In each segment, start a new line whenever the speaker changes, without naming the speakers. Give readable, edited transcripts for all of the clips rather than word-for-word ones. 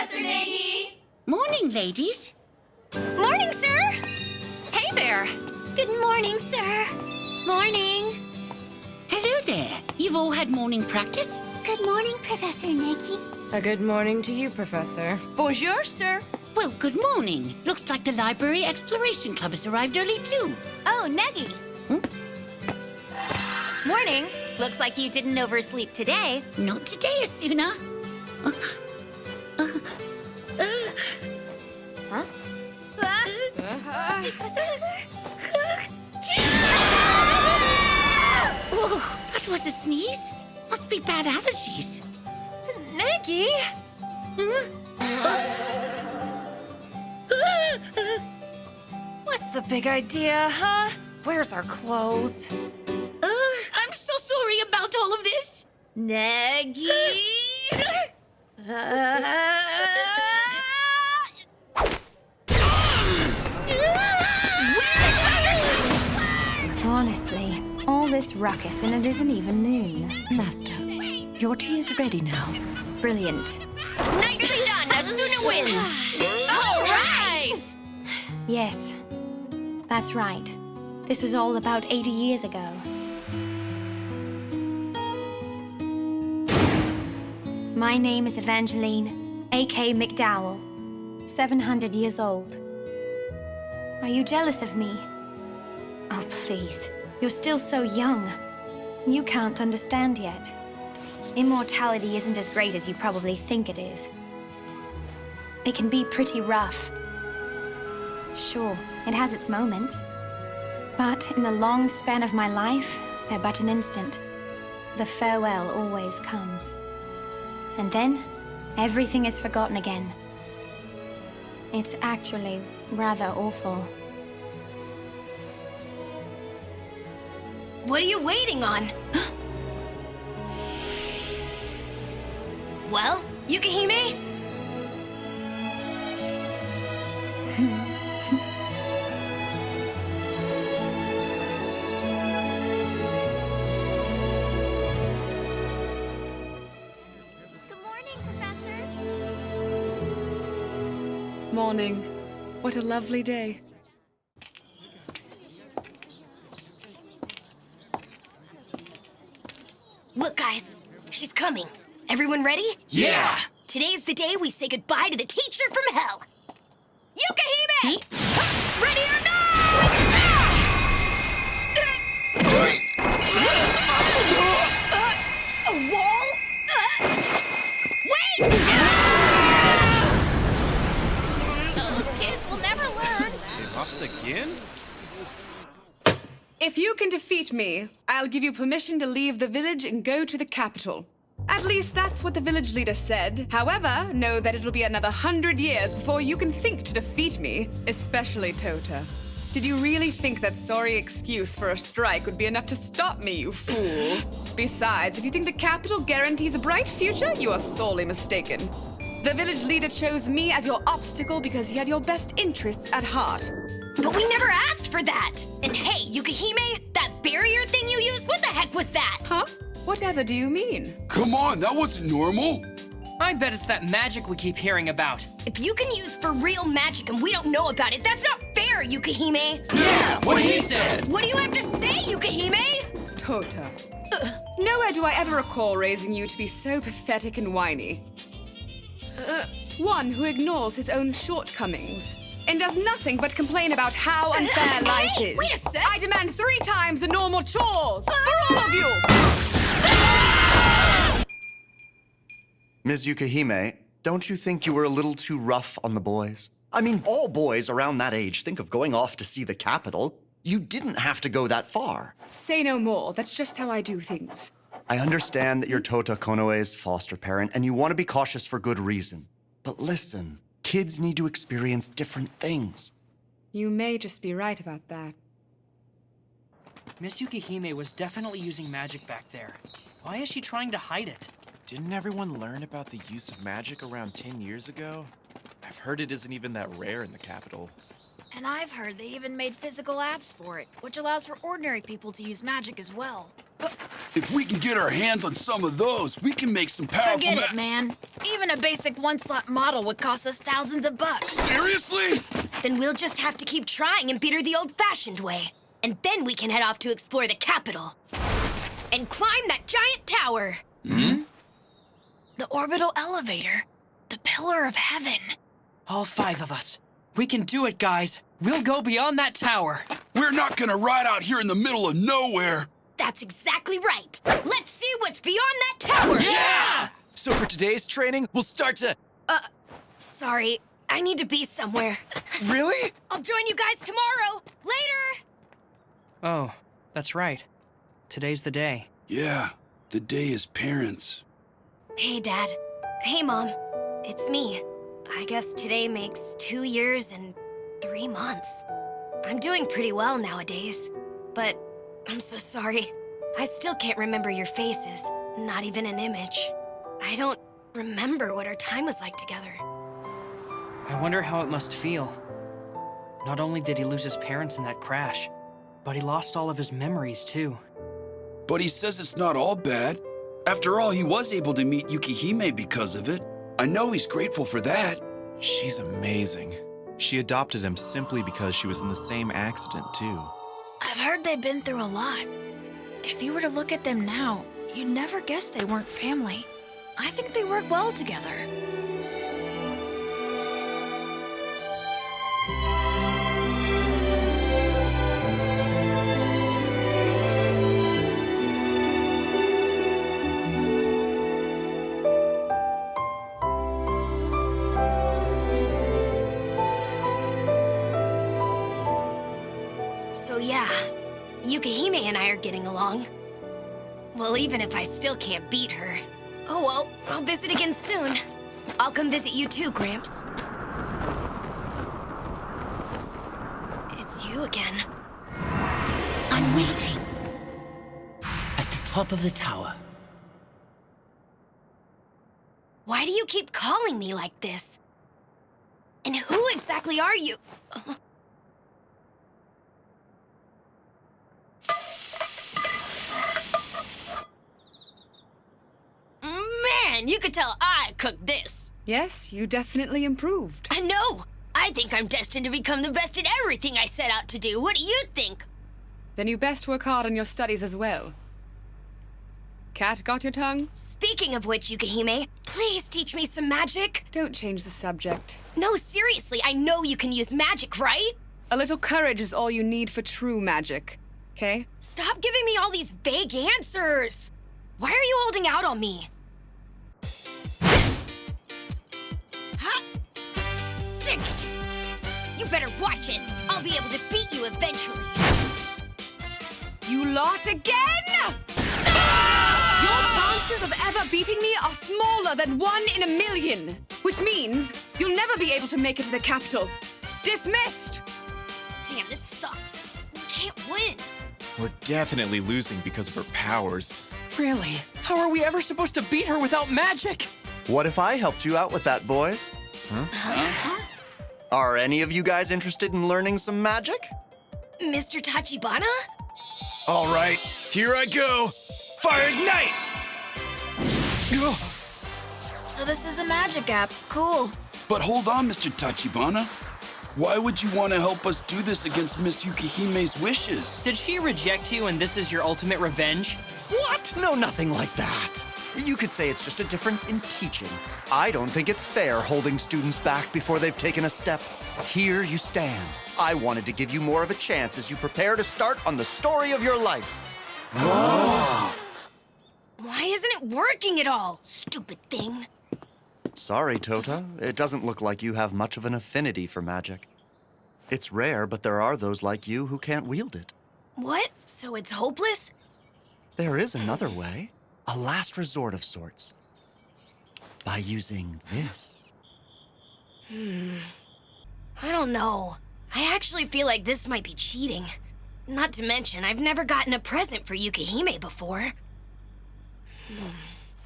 Professor Nagy!
Morning, ladies.
Morning, sir! Hey there! Good morning, sir. Morning.
Hello there. You've all had morning practice?
Good morning, Professor Nagy.
A good morning to you, Professor.
Bonjour, sir.
Well, good morning. Looks like the Library Exploration Club has arrived early, too.
Oh, Nagy. Morning. Looks like you didn't oversleep today.
Not today, Asuna.
Huh?
Oh, that was a sneeze. Must be bad allergies.
Nagy? What's the big idea, huh? Where's our clothes?
I'm so sorry about all of this.
Nagy?
Honestly, all this ruckus and it isn't even noon.
Master, your tea is ready now.
Brilliant.
Nicely done! Asuna wins! All right!
Yes, that's right. This was all about 80 years ago. My name is Evangeline, A.K. McDowell, 700 years old. Are you jealous of me? Oh, please. You're still so young. You can't understand yet. Immortality isn't as great as you probably think it is. It can be pretty rough. Sure, it has its moments. But in the long span of my life, they're but an instant. The farewell always comes. And then, everything is forgotten again. It's actually rather awful.
What are you waiting on? Well, Yukihime? Good morning, Professor.
Morning. What a lovely day.
Look, guys, she's coming. Everyone ready?
Yeah!
Today's the day we say goodbye to the teacher from hell. Yukihime! Huh? Ready or not? A wall? Wait! Those kids will never learn.
They lost again?
If you can defeat me, I'll give you permission to leave the village and go to the capital. At least that's what the village leader said. However, know that it'll be another 100 years before you can think to defeat me, especially Tota. Did you really think that sorry excuse for a strike would be enough to stop me, you fool? Besides, if you think the capital guarantees a bright future, you are sorely mistaken. The village leader chose me as your obstacle because he had your best interests at heart.
But we never asked for that! And hey, Yukihime, that barrier thing you used, what the heck was that?
Huh? Whatever do you mean?
Come on, that wasn't normal.
I bet it's that magic we keep hearing about.
If you can use for real magic and we don't know about it, that's not fair, Yukihime!
Yeah, what he said.
What do you have to say, Yukihime?
Tota. Nowhere do I ever recall raising you to be so pathetic and whiny. One who ignores his own shortcomings and does nothing but complain about how unfair life is.
Wait a sec!
I demand 3 times the normal chores for all of you!
Ms. Yukihime, don't you think you were a little too rough on the boys? I mean, all boys around that age think of going off to see the capital. You didn't have to go that far.
Say no more. That's just how I do things.
I understand that you're Tota Konoe's foster parent and you want to be cautious for good reason. But listen, kids need to experience different things.
You may just be right about that.
Miss Yukihime was definitely using magic back there. Why is she trying to hide it?
Didn't everyone learn about the use of magic around 10 years ago? I've heard it isn't even that rare in the capital.
And I've heard they even made physical apps for it, which allows for ordinary people to use magic as well.
If we can get our hands on some of those, we can make some powerful
Forget it, man. Even a basic one-slot model would cost us thousands of bucks.
Seriously?
Then we'll just have to keep trying and beat her the old-fashioned way. And then we can head off to explore the capital. And climb that giant tower. The orbital elevator. The pillar of heaven.
All 5 of us. We can do it, guys. We'll go beyond that tower.
We're not gonna ride out here in the middle of nowhere.
That's exactly right. Let's see what's beyond that tower.
Yeah! So for today's training, we'll start to...
Sorry, I need to be somewhere.
Really?
I'll join you guys tomorrow. Later.
Oh, that's right. Today's the day.
Yeah, the day is parents.
Hey, Dad. Hey, Mom. It's me. I guess today makes 2 years and 3 months. I'm doing pretty well nowadays, but I'm so sorry. I still can't remember your faces, not even an image. I don't remember what our time was like together.
I wonder how it must feel. Not only did he lose his parents in that crash, but he lost all of his memories, too.
But he says it's not all bad. After all, he was able to meet Yukihime because of it. I know he's grateful for that.
She's amazing. She adopted him simply because she was in the same accident, too.
I've heard they've been through a lot. If you were to look at them now, you'd never guess they weren't family. I think they work well together.
So yeah, Yukihime and I are getting along. Well, even if I still can't beat her. Oh well, I'll visit again soon. I'll come visit you too, Gramps. It's you again.
I'm waiting. At the top of the tower.
Why do you keep calling me like this? And who exactly are you? Man, you could tell I cooked this.
Yes, you definitely improved.
I know. I think I'm destined to become the best at everything I set out to do. What do you think?
Then you best work hard on your studies as well. Cat, got your tongue?
Speaking of which, Yukihime, please teach me some magic.
Don't change the subject.
No, seriously, I know you can use magic, right?
A little courage is all you need for true magic, okay?
Stop giving me all these vague answers. Why are you holding out on me? Huh? Dang it! You better watch it. I'll be able to beat you eventually.
You lot again? Your chances of ever beating me are smaller than 1 in a million, which means you'll never be able to make it to the capital. Dismissed!
Damn, this sucks. We can't win.
We're definitely losing because of her powers.
Really? How are we ever supposed to beat her without magic?
What if I helped you out with that, boys? Are any of you guys interested in learning some magic?
Mr. Tachibana?
All right, here I go. Fire ignite!
So this is a magic app. Cool.
But hold on, Mr. Tachibana. Why would you want to help us do this against Miss Yukihime's wishes?
Did she reject you and this is your ultimate revenge?
What? No, nothing like that. You could say it's just a difference in teaching. I don't think it's fair holding students back before they've taken a step. Here you stand. I wanted to give you more of a chance as you prepare to start on the story of your life.
Why isn't it working at all? Stupid thing.
Sorry, Tota. It doesn't look like you have much of an affinity for magic. It's rare, but there are those like you who can't wield it.
What? So it's hopeless?
There is another way. A last resort of sorts. By using this.
I don't know. I actually feel like this might be cheating. Not to mention, I've never gotten a present for Yukihime before.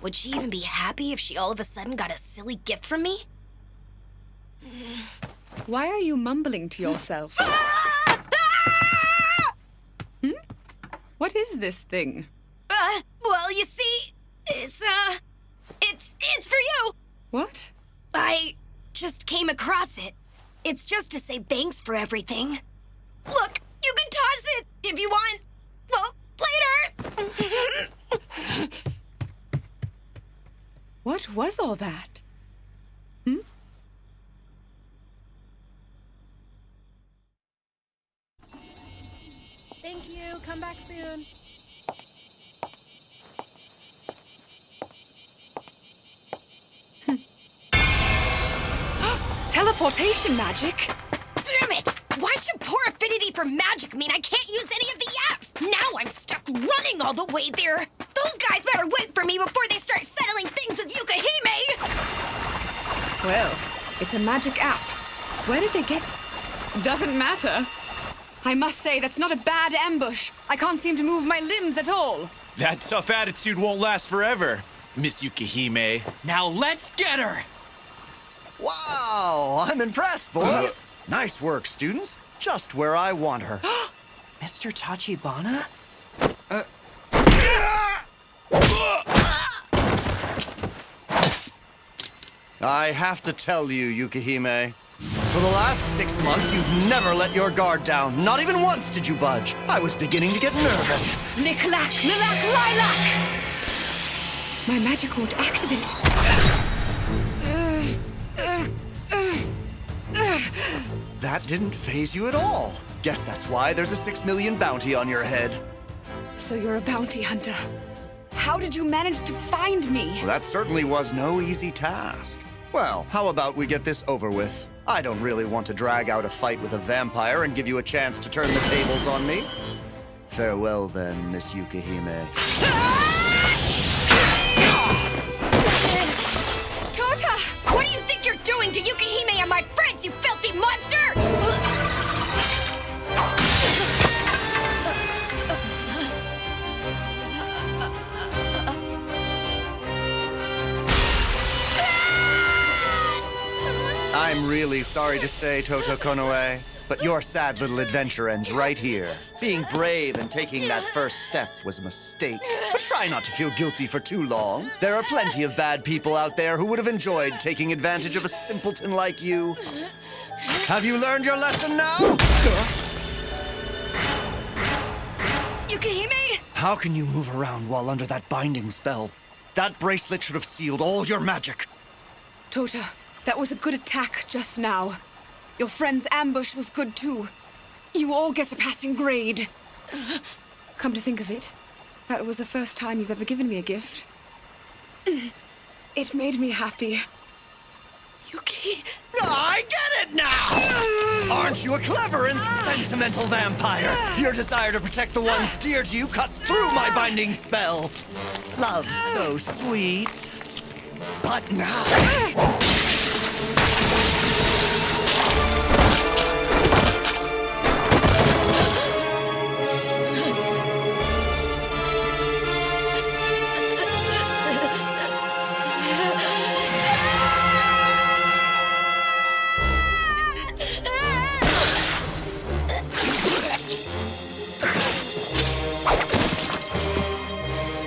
Would she even be happy if she all of a sudden got a silly gift from me?
Why are you mumbling to yourself? What is this thing?
Well, you see, it's for you.
What?
I just came across it. It's just to say thanks for everything. Look, you can toss it if you want. Well, later.
What was all that? Hmm?
Thank you. Come back soon.
Teleportation magic?
Damn it! Why should poor affinity for magic mean I can't use any of the apps? Now I'm stuck running all the way there. Those guys better wait for me before they start settling things with Yukahime!
Well, it's a magic app. Where did they get... Doesn't matter. I must say, that's not a bad ambush. I can't seem to move my limbs at all.
That tough attitude won't last forever, Miss Yukahime.
Now let's get her!
Wow, I'm impressed, boys. Nice work, students. Just where I want her.
Mr. Tachibana?
I have to tell you, Yukahime, for the last 6 months, you've never let your guard down. Not even once did you budge. I was beginning to get nervous.
Lick-lack, lilac, lilac! My magic won't activate.
That didn't faze you at all. Guess that's why there's a 6 million bounty on your head.
So you're a bounty hunter. How did you manage to find me?
That certainly was no easy task. Well, how about we get this over with? I don't really want to drag out a fight with a vampire and give you a chance to turn the tables on me. Farewell then, Miss Yukahime.
Tota! What do you think you're doing to Yukahime and my friends, you filthy monster?
I'm really sorry to say, Toto Konoe, but your sad little adventure ends right here. Being brave and taking that first step was a mistake. But try not to feel guilty for too long. There are plenty of bad people out there who would have enjoyed taking advantage of a simpleton like you. Have you learned your lesson now?
Yukahime?
How can you move around while under that binding spell? That bracelet should have sealed all your magic.
Tota, that was a good attack just now. Your friend's ambush was good too. You all get a passing grade. Come to think of it, that was the first time you've ever given me a gift. It made me happy. Yuki.
I get it now! Aren't you a clever and sentimental vampire? Your desire to protect the ones dear to you cut through my binding spell. Love's so sweet. But now...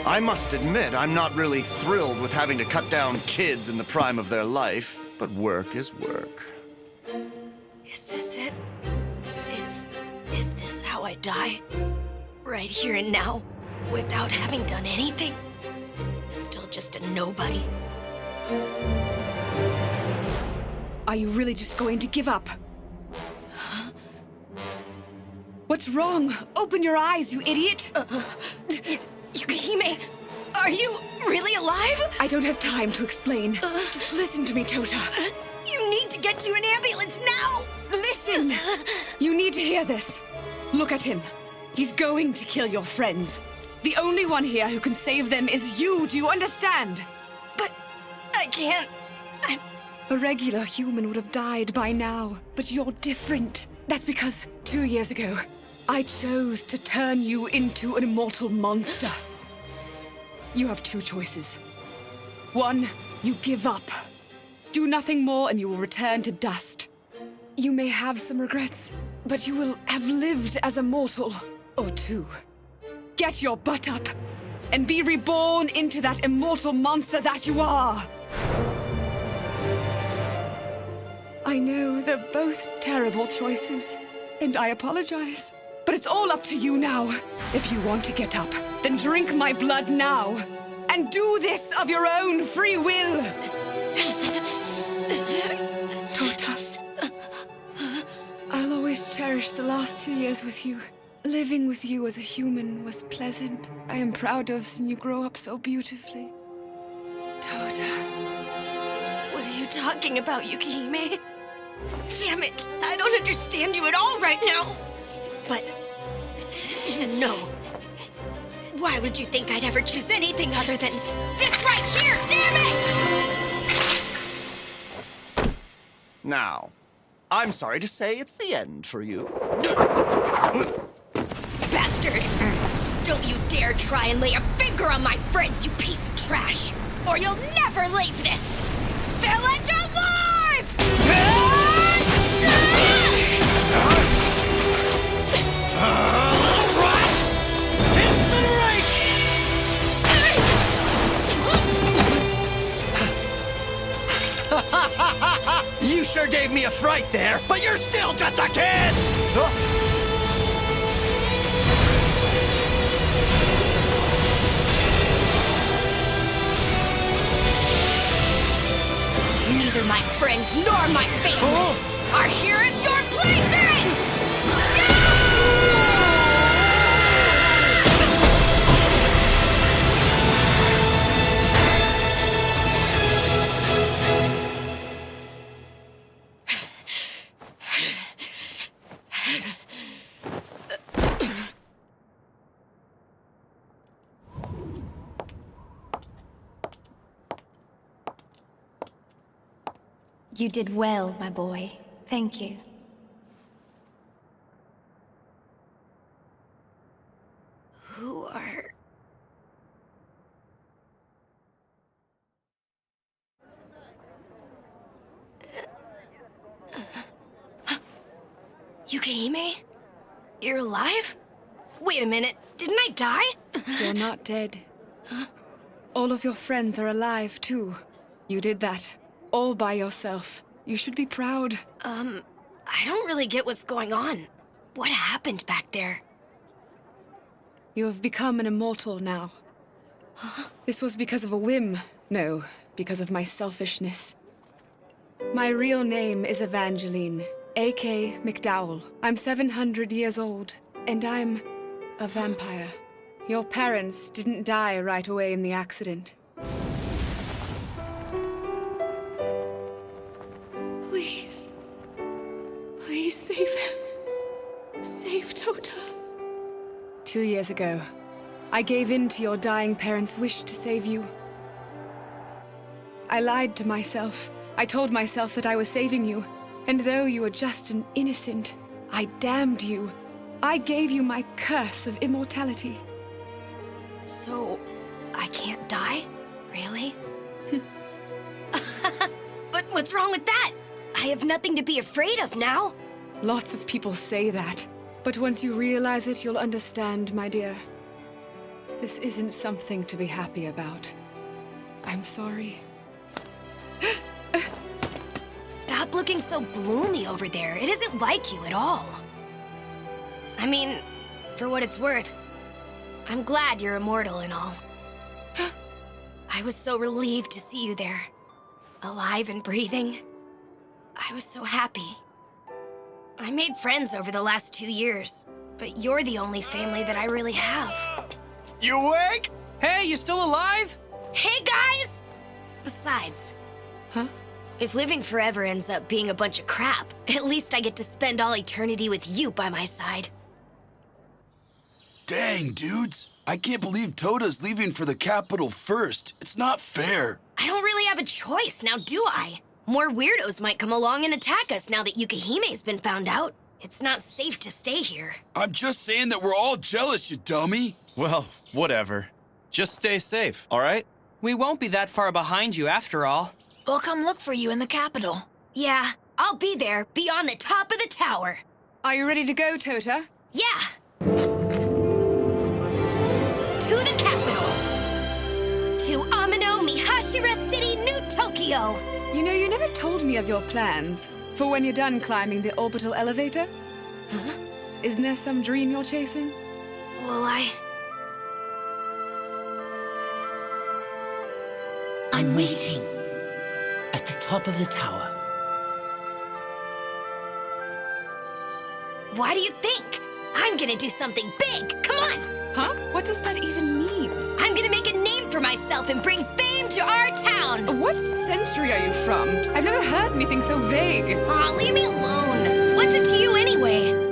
I must admit, I'm not really thrilled with having to cut down kids in the prime of their life, but work is work.
Is this it? Is this how I die? Right here and now, without having done anything? Still just a nobody?
Are you really just going to give up? Huh? What's wrong? Open your eyes, you idiot!
Yukahime, are you really alive?
I don't have time to explain. Just listen to me, Tota.
You need to get to an ambulance now!
Listen! You need to hear this. Look at him. He's going to kill your friends. The only one here who can save them is you, do you understand?
But I can't.
A regular human would have died by now, but you're different. That's because 2 years ago, I chose to turn you into an immortal monster. You have two choices. One, you give up. Do nothing more and you will return to dust. You may have some regrets, but you will have lived as a mortal. Or two. Get your butt up. and be reborn into that immortal monster that you are. I know they're both terrible choices, and I apologize. But it's all up to you now. If you want to get up, then drink my blood now. And do this of your own free will. Tota, I'll always cherish the last 2 years with you. Living with you as a human was pleasant. I am proud to have seen you grow up so beautifully. Tota.
What are you talking about, Yukihime? Damn it! I don't understand you at all right now! But... no. Why would you think I'd ever choose anything other than this right here? Damn it!
Now, I'm sorry to say it's the end for you.
Bastard! Don't you dare try and lay a finger on my friends, you piece of trash! Or you'll never leave this village alive!
You sure gave me a fright there, but you're still just a kid!
Neither my friends nor my family are here as your playthings!
You did well, my boy. Thank you.
Who are... Yukihime? You're alive? Wait a minute, didn't I die?
You're not dead. All of your friends are alive, too. You did that. All by yourself. You should be proud.
I don't really get what's going on. What happened back there?
You have become an immortal now. This was because of a whim. No, because of my selfishness. My real name is Evangeline, A.K. McDowell. I'm 700 years old, and I'm a vampire. Your parents didn't die right away in the accident. Please. Please save him. Save Tota. 2 years ago, I gave in to your dying parents' wish to save you. I lied to myself. I told myself that I was saving you. And though you were just an innocent, I damned you. I gave you my curse of immortality.
So, I can't die? Really? But what's wrong with that? I have nothing to be afraid of now.
Lots of people say that. But once you realize it, you'll understand, my dear. This isn't something to be happy about. I'm sorry.
Stop looking so gloomy over there. It isn't like you at all. I mean, for what it's worth, I'm glad you're immortal and all. I was so relieved to see you there, alive and breathing. I was so happy. I made friends over the last 2 years, but you're the only family that I really have.
You awake?
Hey, you still alive?
Hey, guys! Besides,
Huh?
if living forever ends up being a bunch of crap, at least I get to spend all eternity with you by my side.
Dang, dudes. I can't believe Tota's leaving for the capital first. It's not fair.
I don't really have a choice, now do I? More weirdos might come along and attack us now that Yukihime's been found out. It's not safe to stay here.
I'm just saying that we're all jealous, you dummy.
Well, whatever. Just stay safe, all right?
We won't be that far behind you after all.
We'll come look for you in the capital.
Yeah, I'll be there, be on the top of the tower.
Are you ready to go, Tota?
Yeah. To the capital. Leo!
You know, you never told me of your plans for when you're done climbing the orbital elevator.
Huh?
Isn't there some dream you're chasing?
Well,
I'm waiting. At the top of the tower.
Why do you think? I'm gonna do something big! Come on!
Huh? What does that even mean?
I'm gonna make a name for myself and bring fame to our town!
What century are you from? I've never heard anything so vague.
Aw, leave me alone! What's it to you anyway?